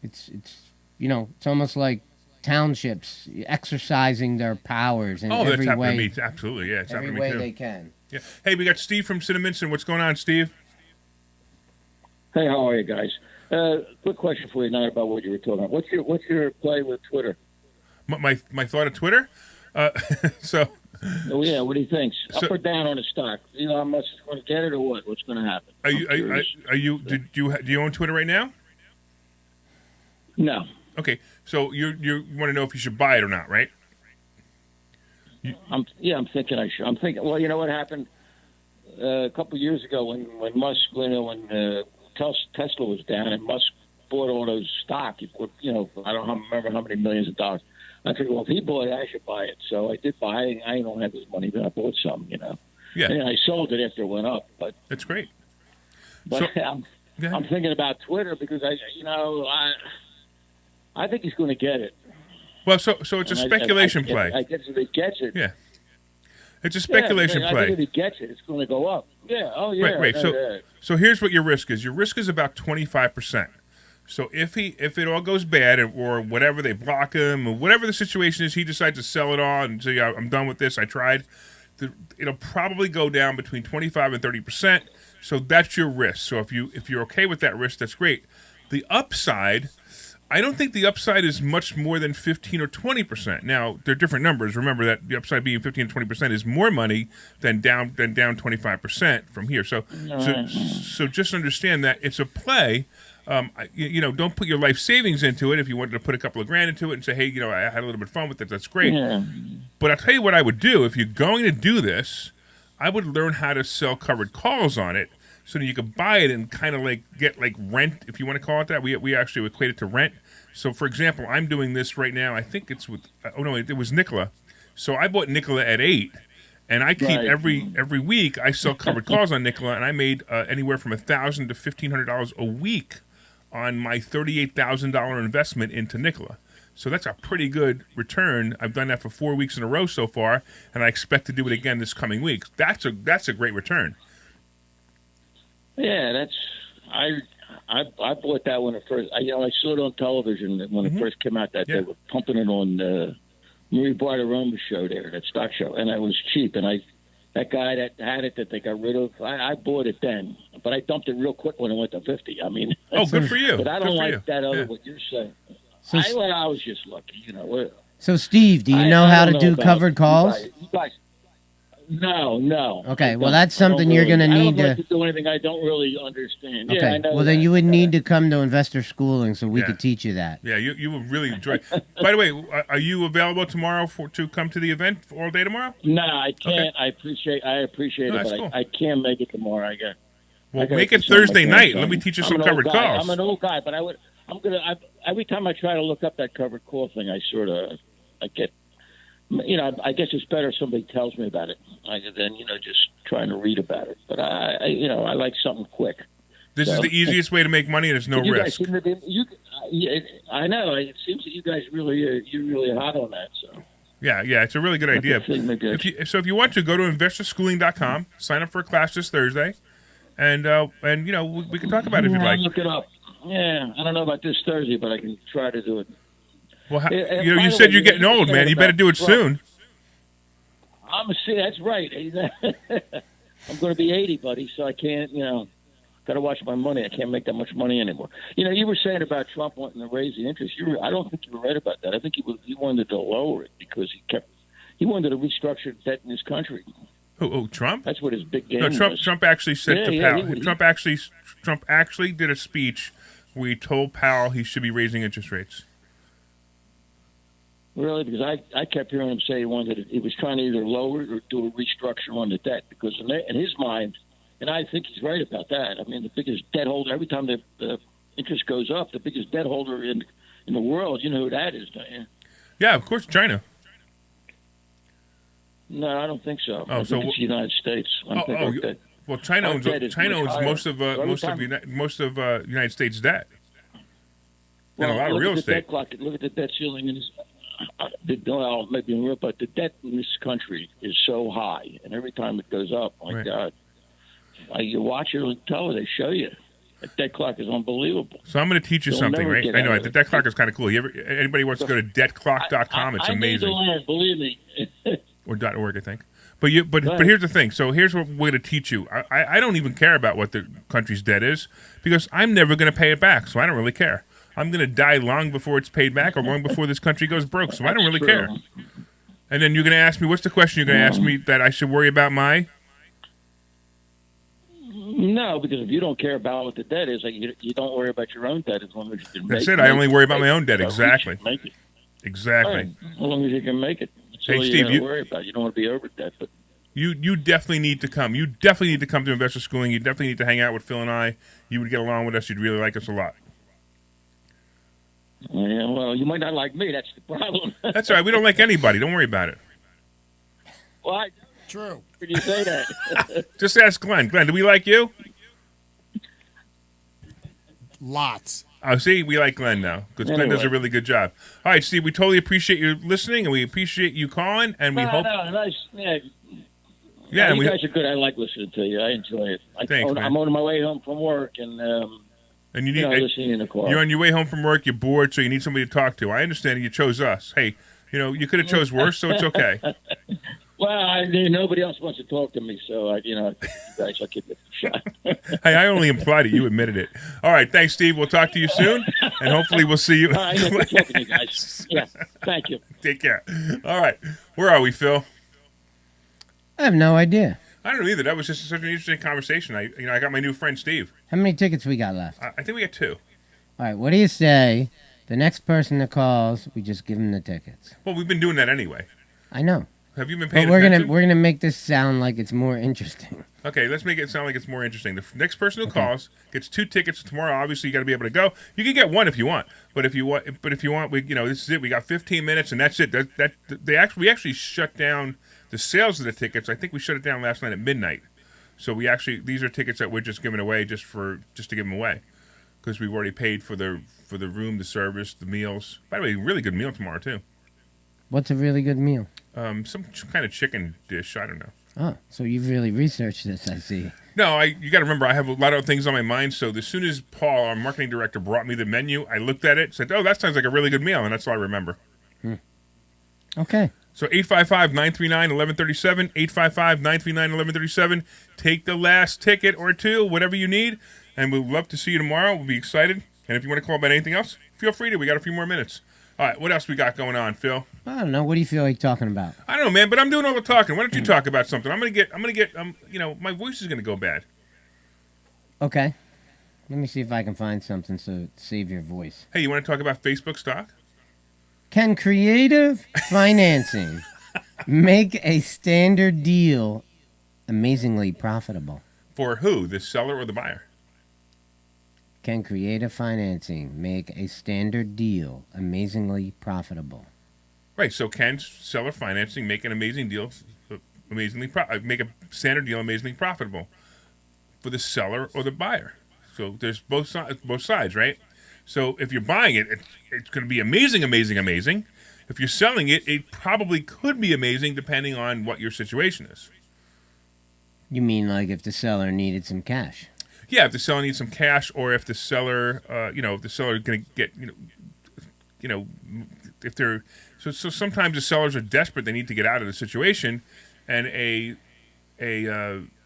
it's almost like townships exercising their powers in every that's happened way. to me. Absolutely, yeah, it's every happened to me way too. they can. Yeah. Hey, we got Steve from Cinnaminson. What's going on, Steve? Hey, how are you guys? Quick question for you tonight about what you were talking about. What's your play with Twitter? My thought of Twitter? So. Oh yeah, what do you think? Up or down on the stock? You know how much it's going to get it, or what? What's going to happen? Do you own Twitter right now? No. Okay, so you want to know if you should buy it or not, right? I'm thinking I should. I'm thinking. Well, you know what happened a couple of years ago when Musk, when Tesla was down and Musk bought all those stock. He put, I don't remember how many millions of dollars. I figured, well, if he bought it, I should buy it. So I did buy it. I don't have this money, but I bought some, Yeah. And I sold it after it went up. But that's great. But I'm thinking about Twitter because I think he's going to get it. Well, so it's a speculation play. I guess if he gets it. Yeah. It's a speculation play. I think if he gets it, it's going to go up. Yeah. Oh, yeah. Right. So here's what your risk is. Your risk is about 25%. So if it all goes bad or whatever, they block him or whatever the situation is, he decides to sell it all and say, I'm done with this. I tried. It'll probably go down between 25 and 30%. So that's your risk. So if you're okay with that risk, that's great. The upside, I don't think the upside is much more than 15 or 20%. Now, they're different numbers. Remember that the upside being 15 to 20% is more money than down 25% from here. So just understand that it's a play. Don't put your life savings into it. If you wanted to put a couple of grand into it and say, hey, I had a little bit of fun with it, that's great. Yeah. But I'll tell you what I would do. If you're going to do this, I would learn how to sell covered calls on it so that you could buy it and kind of like get like rent, if you want to call it that. We actually equate it to rent. So, for example, I'm doing this right now. I think it's with it was Nicola. So I bought Nicola at 8, and I keep every week I sell covered calls on Nicola, and I made anywhere from $1,000 to $1,500 a week on my $38,000 investment into Nicola. So that's a pretty good return. I've done that for 4 weeks in a row so far, and I expect to do it again this coming week. That's a great return. Yeah, I bought that when it first. I saw it on television when it first came out. They were pumping it on the Marie Bartiromo's show there, that stock show, and it was cheap. And that guy that had it that they got rid of, I bought it then, but I dumped it real quick when it went to 50. I mean, good for you. But I don't good like that other what you're saying. So, I was just lucky, So, Steve, do you know how to do covered calls? You guys, no. Okay, well, that's something you're going to need to... I don't like to do anything I don't really understand. Okay, yeah, I know well, then you would need to come to investor schooling so we could teach you that. Yeah, you will really enjoy it. By the way, are you available tomorrow to come to the event all day tomorrow? No, I can't. Okay. I appreciate it, but cool. I can't make it tomorrow. Well, make it Thursday night. Let me teach you some covered calls. I'm an old guy, but every time I try to look up that covered call thing, I get, I guess it's better if somebody tells me about it than just trying to read about it. But I like something quick. This is the easiest way to make money, and there's no risk. I know. It seems that you guys you're really hot on that. So yeah, it's a really good idea. If you want to, go to investorschooling.com, sign up for a class this Thursday, and we can talk about it if you'd like. Look it up. Yeah, I don't know about this Thursday, but I can try to do it. Well, you said you're getting old, man. You better do it soon. That's right. I'm going to be 80, buddy, so I can't, got to watch my money. I can't make that much money anymore. You were saying about Trump wanting to raise the interest. I don't think you were right about that. I think he wanted to lower it because he wanted to restructure debt in this country. Oh, Trump? That's what his big game was. Trump actually said to Powell. Trump actually did a speech where he told Powell he should be raising interest rates. Really? Because I kept hearing him say he was trying to either lower it or do a restructure on the debt. Because in his mind, and I think he's right about that. I mean, the biggest debt holder, every time the interest goes up, the biggest debt holder in the world, you know who that is, don't you? Yeah, of course, China. No, I don't think so. Oh, I think it's the United States. Well, China owns most of United States debt and a lot of real estate. Look at the debt ceiling in this. Maybe in Europe, but the debt in this country is so high, and every time it goes up, my God, you watch it on tele, they show you. The debt clock is unbelievable. So I'm going to teach you something, right? I know the debt clock is kind of cool. Anybody wants to go to debtclock.com? It's amazing. I need to learn, believe me. Or .org, I think. But here's the thing. So here's what we're going to teach you. I don't even care about what the country's debt is because I'm never going to pay it back, so I don't really care. I'm going to die long before it's paid back or long before this country goes broke, so I don't really care. And then you're going to ask me, what's the question you're going to ask me that I should worry about my? No, because if you don't care about what the debt is, you don't worry about your own debt as long as you can make it. That's it. I only worry about my own debt. Exactly. Exactly. Right. As long as you can make it. That's all Steve, you worry about. You don't want to be over debt, but you definitely need to come. You definitely need to come to Investor Schooling. You definitely need to hang out with Phil and I. You would get along with us. You'd really like us a lot. Yeah, well, you might not like me. That's the problem. That's all right. We don't like anybody. Don't worry about it. Well, true. Did you say that? Just ask Glenn. Glenn, do we like you? Lots. Oh, see, we like Glenn now because Glenn does a really good job. All right, Steve, we totally appreciate you listening, and we appreciate you calling, and we hope. Nice. Yeah, you guys are good. I like listening to you. I enjoy it. Thanks, man. I'm on my way home from work, and you need listening in the car. You're on your way home from work. You're bored, so you need somebody to talk to. I understand you chose us. Hey, you could have chose worse, so it's okay. Well, nobody else wants to talk to me, so you guys, I'll give it a shot. Hey, I only implied it. You admitted it. All right, thanks, Steve. We'll talk to you soon, and hopefully we'll see you. All right, good talking to you guys. Yeah, thank you. Take care. All right, where are we, Phil? I have no idea. I don't know either. That was just such an interesting conversation. I got my new friend Steve. How many tickets we got left? I think we got 2. All right, what do you say? The next person that calls, we just give them the tickets. Well, we've been doing that anyway. I know. Have you been paying But attention? we're gonna make this sound like it's more interesting. Okay, let's make it sound like it's more interesting. The next person who calls gets 2 tickets tomorrow. Obviously, you got to be able to go. You can get 1 if you want, but if you want, we, this is it. We got 15 minutes, and that's it. We actually shut down the sales of the tickets. I think we shut it down last night at midnight. So these are tickets that we're just giving away just to give them away, because we've already paid for the room, the service, the meals. By the way, really good meal tomorrow too. What's a really good meal? Some kind of chicken dish. I don't know. Oh, so you've really researched this, I see. No, you got to remember, I have a lot of things on my mind. So as soon as Paul, our marketing director, brought me the menu, I looked at it, said, "Oh, that sounds like a really good meal," and that's all I remember. Okay. So 855-939-1137, 855-939-1137. Take the last ticket or 2, whatever you need, and we'd love to see you tomorrow. We'll be excited. And if you want to call about anything else, feel free to. We got a few more minutes. All right, what else we got going on, Phil? I don't know. What do you feel like talking about? I don't know, man, but I'm doing all the talking. Why don't you talk about something? I'm gonna get, my voice is gonna go bad. Okay. Let me see if I can find something to save your voice. Hey, you want to talk about Facebook stock? Can creative financing make a standard deal amazingly profitable? For who? The seller or the buyer? Can creative financing make a standard deal amazingly profitable? Right. So can seller financing make an amazing deal, make a standard deal amazingly profitable for the seller or the buyer? So there's both sides, right? So if you're buying it, it's going to be amazing. If you're selling it, it probably could be amazing depending on what your situation is. You mean like if the seller needed some cash? Yeah, if the seller needs some cash, or if the seller, if the seller is going to get, if they're so sometimes the sellers are desperate, they need to get out of the situation, and a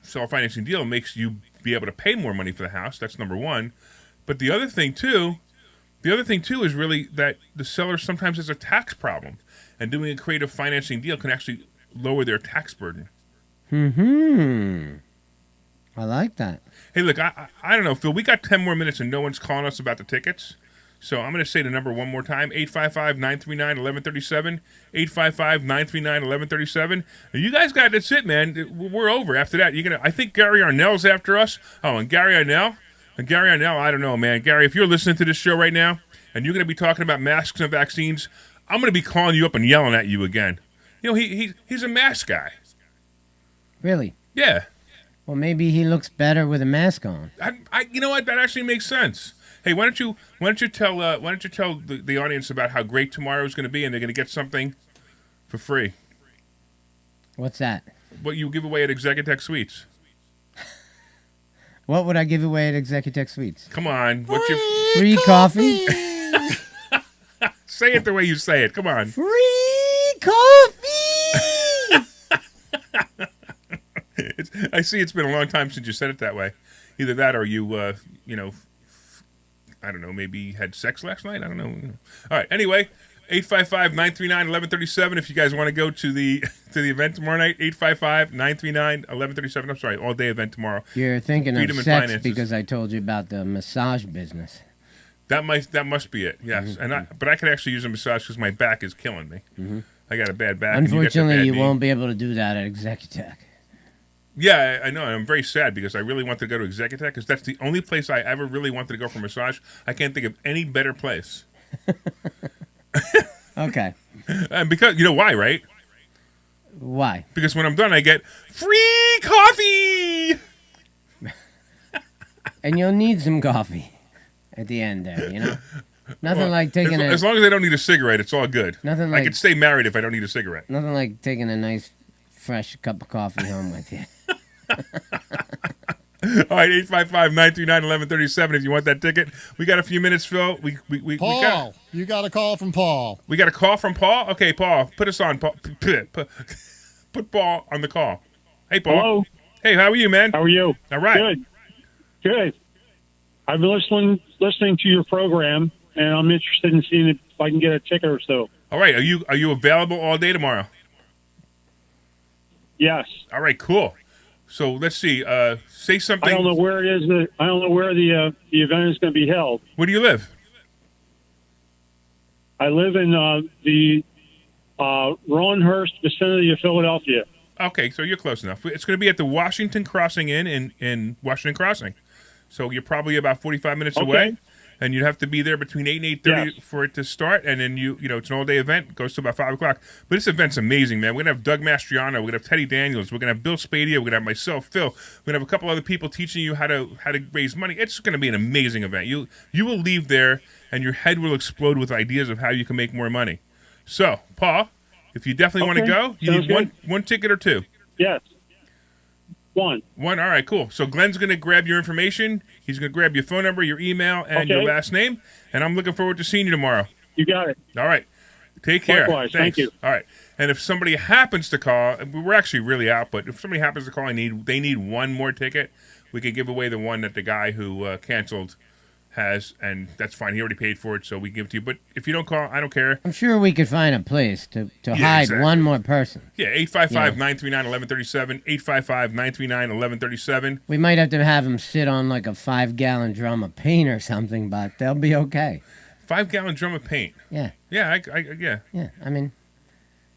seller financing deal makes you be able to pay more money for the house. That's number one. But the other thing too is really that the seller sometimes has a tax problem, and doing a creative financing deal can actually lower their tax burden. I like that. Hey, look, I don't know, Phil. We got 10 more minutes and no one's calling us about the tickets. So I'm going to say the number one more time, 855-939-1137, 855-939-1137. You guys that's it, man. We're over. After that, I think Gary Arnell's after us. Oh, and Gary Arnell, I don't know, man. Gary, if you're listening to this show right now and you're going to be talking about masks and vaccines, I'm going to be calling you up and yelling at you again. He's a mask guy. Really? Yeah. Well, maybe he looks better with a mask on. You know what? That actually makes sense. Hey, why don't you tell the audience about how great tomorrow is going to be, and they're going to get something for free. What's that? What you give away at Executech Suites. What would I give away at Executech Suites? Come on, what's your free coffee? Say it the way you say it. Come on. Free coffee. I see it's been a long time since you said it that way. Either that or you, I don't know, maybe had sex last night? I don't know. All right, anyway, 855-939-1137 if you guys want to go to the event tomorrow night. 855-939-1137. I'm sorry, all-day event tomorrow. You're thinking Freedom of and sex finances. because I told you about the massage business. That must be it, yes. Mm-hmm. But I could actually use a massage because my back is killing me. Mm-hmm. I got a bad back. Unfortunately, you won't be able to do that at Executech. Yeah, I know. And I'm very sad because I really want to go to Executech because that's the only place I ever really wanted to go for massage. I can't think of any better place. Okay. And because, you know why, right? Why? Because when I'm done, I get free coffee! And you'll need some coffee at the end there, Nothing like taking as long as I don't need a cigarette, it's all good. Nothing like... I could stay married if I don't need a cigarette. Nothing like taking a nice, fresh cup of coffee home with you. All right, 855-939-1137 if you want that ticket. We got a few minutes, Phil. Paul, you got a call from Paul. We got a call from Paul? Okay, Paul, put us on. Paul. Put Paul on the call. Hey, Paul. Hello. Hey, how are you, man? How are you? All right. Good. I've been listening to your program, and I'm interested in seeing if I can get a ticket or so. All right. Are you available all day tomorrow? Yes. All right, cool. So let's see. Say something. I don't know where it is. I don't know where the event is going to be held. Where do you live? I live in the Ronhurst, vicinity of Philadelphia. Okay, so you're close enough. It's going to be at the Washington Crossing Inn in Washington Crossing. So you're probably about 45 minutes away, and you'd have to be there between 8 and 8:30 for it to start, and then it's an all-day event. It goes to about 5 o'clock. But this event's amazing, man. We're going to have Doug Mastriano. We're going to have Teddy Daniels. We're going to have Bill Spadia. We're going to have myself, Phil. We're going to have a couple other people teaching you how to raise money. It's going to be an amazing event. You will leave there, and your head will explode with ideas of how you can make more money. So, Paul, if you definitely want to go, you need one ticket or two? Yes. One. All right, cool. So Glenn's going to grab your information. He's going to grab your phone number, your email, and your last name. And I'm looking forward to seeing you tomorrow. You got it. All right. Take care. Likewise. Thanks. Thank you. All right. And if somebody happens to call, we're actually really out, but if somebody happens to call and they need one more ticket, we could give away the one that the guy who canceled has, and that's fine. He already paid for it, so we give it to you. But if you don't call, I don't care. I'm sure we could find a place to hide one more person. Yeah, 855-939-1137, 855-939-1137. We might have to have him sit on like a 5-gallon drum of paint or something, but they'll be okay. 5-gallon drum of paint? Yeah. Yeah, Yeah, I mean,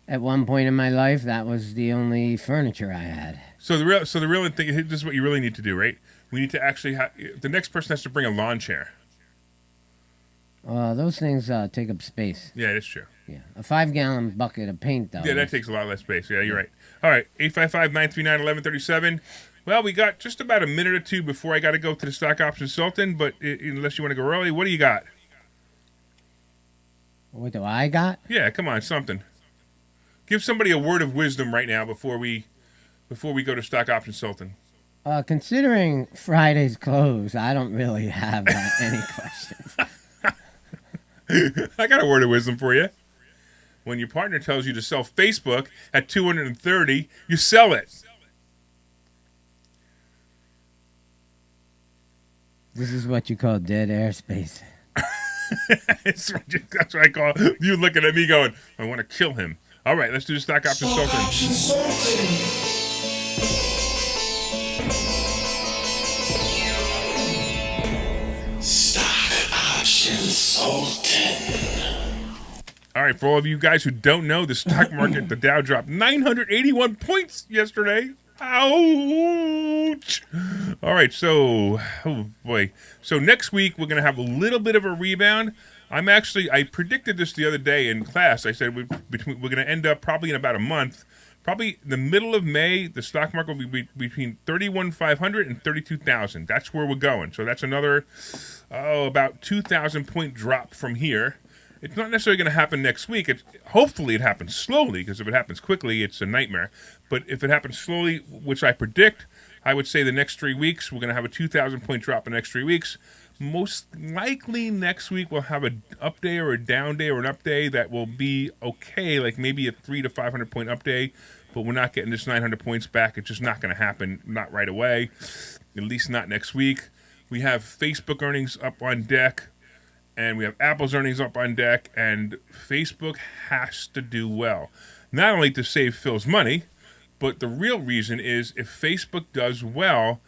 at one point in my life, that was the only furniture I had. So the real thing, this is what you really need to do, right? We need to actually the next person has to bring a lawn chair. Those things take up space. Yeah, that's true. Yeah, a 5-gallon bucket of paint, though. Yeah, that takes a lot less space. Yeah, you're right. All right, 855-939-1137. Well, we got just about a minute or two before I got to go to the stock option Sultan, but unless you want to go early, what do you got? What do I got? Yeah, come on, something. Give somebody a word of wisdom right now before we go to stock option Sultan. Considering Friday's close, I don't really have any questions. I got a word of wisdom for you. When your partner tells you to sell Facebook at 230, you sell it. This is what you call dead airspace. That's what I call you looking at me going, I want to kill him. All right, let's do the stock option Sultan. All right, for all of you guys who don't know, the stock market, the Dow dropped 981 points yesterday. Ouch! All right, so, oh boy. So next week, we're going to have a little bit of a rebound. I predicted this the other day in class. I said we're going to end up probably in about a month. Probably the middle of May, the stock market will be between 31,500 and 32,000. That's where we're going. So that's another, about 2,000 point drop from here. It's not necessarily going to happen next week. Hopefully it happens slowly, because if it happens quickly, it's a nightmare. But if it happens slowly, which I predict, I would say the next 3 weeks, we're going to have a 2,000 point drop in the next 3 weeks. Most likely next week we'll have an up day or a down day or an up day that will be okay, like maybe a 300 to 500 point up day, but we're not getting this 900 points back. It's just not going to happen, not right away, at least not next week. We have Facebook earnings up on deck, and we have Apple's earnings up on deck, and Facebook has to do well. Not only to save Phil's money, but the real reason is if Facebook does well,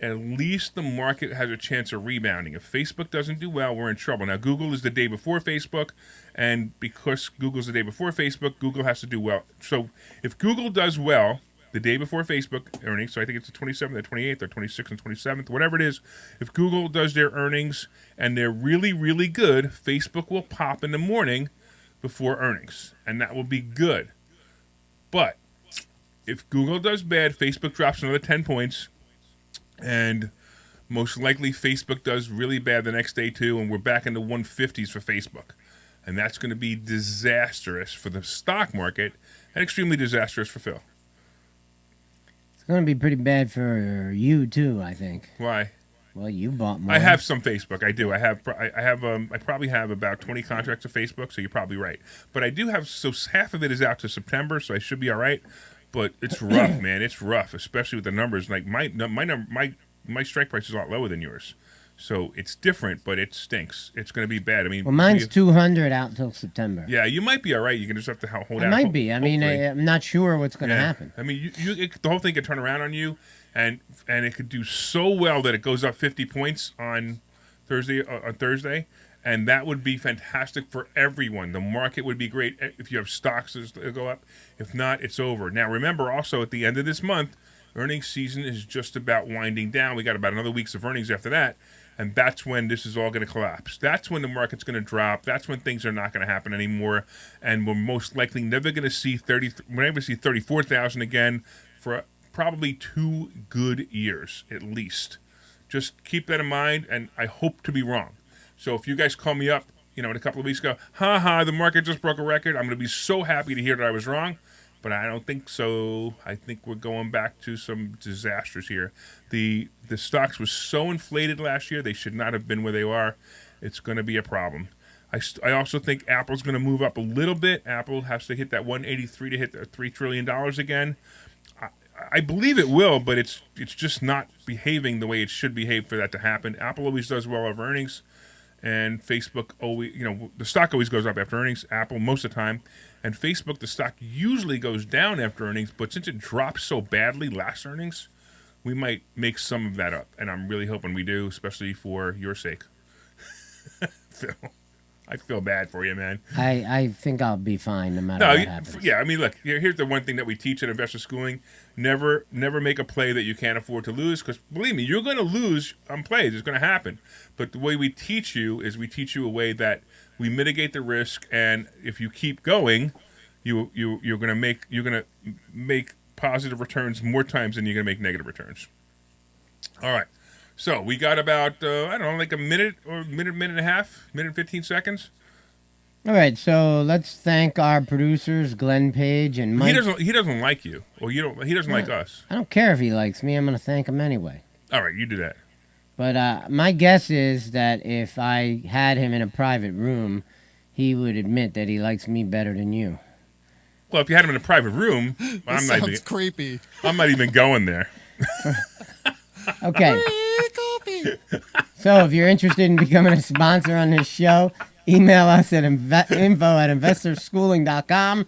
at least the market has a chance of rebounding. If Facebook doesn't do well, we're in trouble. Now, Google is the day before Facebook, and because Google's the day before Facebook, Google has to do well. So if Google does well the day before Facebook earnings, so I think it's the 27th or 28th or 26th and 27th, whatever it is, if Google does their earnings and they're really, really good, Facebook will pop in the morning before earnings, and that will be good. But if Google does bad, Facebook drops another 10 points, and most likely Facebook does really bad the next day too, and we're back in the 150s for Facebook. And that's going to be disastrous for the stock market and extremely disastrous for Phil. It's going to be pretty bad for you too, I think. Why? Well, you bought more. I have some Facebook. I do. I probably have about 20 contracts of Facebook, so you're probably right. But I do have, so half of it is out to September, so I should be all right. But it's rough, man. It's rough, especially with the numbers. Like my strike price is a lot lower than yours, so it's different, but it stinks. It's going to be bad. I mean, well, mine's 200 out till September. Yeah, you might be all right. You can just have to hold out. It might be. I mean, I'm not sure what's going to happen. I mean, the whole thing could turn around on you, and it could do so well that it goes up 50 points on Thursday, And that would be fantastic for everyone. The market would be great if you have stocks that go up. If not, it's over. Now, remember also at the end of this month, earnings season is just about winding down. We got about another week's of earnings after that. And that's when this is all going to collapse. That's when the market's going to drop. That's when things are not going to happen anymore. And we're most likely never going to see 34,000 again for probably 2 good years at least. Just keep that in mind, and I hope to be wrong. So if you guys call me up, in a couple of weeks, go, the market just broke a record, I'm going to be so happy to hear that I was wrong. But I don't think so. I think we're going back to some disasters here. The stocks were so inflated last year, they should not have been where they are. It's going to be a problem. I also think Apple's going to move up a little bit. Apple has to hit that 183 to hit the $3 trillion again. I believe it will, but it's just not behaving the way it should behave for that to happen. Apple always does well over earnings, and Facebook always, the stock always goes up after earnings. Apple most of the time, and Facebook, the stock usually goes down after earnings. But since it dropped so badly last earnings, we might make some of that up, and I'm really hoping we do, especially for your sake. Phil, I feel bad for you, man. I think I'll be fine no matter what happens. Yeah, I mean, look, here's the one thing that we teach at Investor Schooling. Never make a play that you can't afford to lose, because believe me, you're going to lose on plays. It's going to happen. But the way we teach you is we teach you a way that we mitigate the risk, and if you keep going, you're going to make positive returns more times than you're going to make negative returns. All right. So we got about like a minute or minute and a half, minute and 15 seconds. All right, so let's thank our producers, Glenn Page and Mike. He doesn't like you, or he doesn't like us. I don't care if he likes me. I'm going to thank him anyway. All right, you do that. But my guess is that if I had him in a private room, he would admit that he likes me better than you. Well, if you had him in a private room, sounds creepy. I'm not even going there. Okay. So if you're interested in becoming a sponsor on this show, email us at info@investorschooling.com.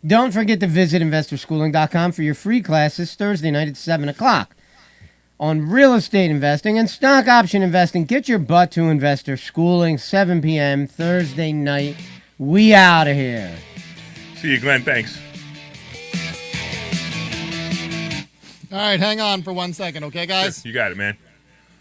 Don't forget to visit investorschooling.com for your free classes Thursday night at 7 o'clock on real estate investing and stock option investing. Get your butt to Investor Schooling, 7 p.m. Thursday night. We out of here. See you, Glenn. Thanks. All right, hang on for 1 second, okay, guys? You got it, man.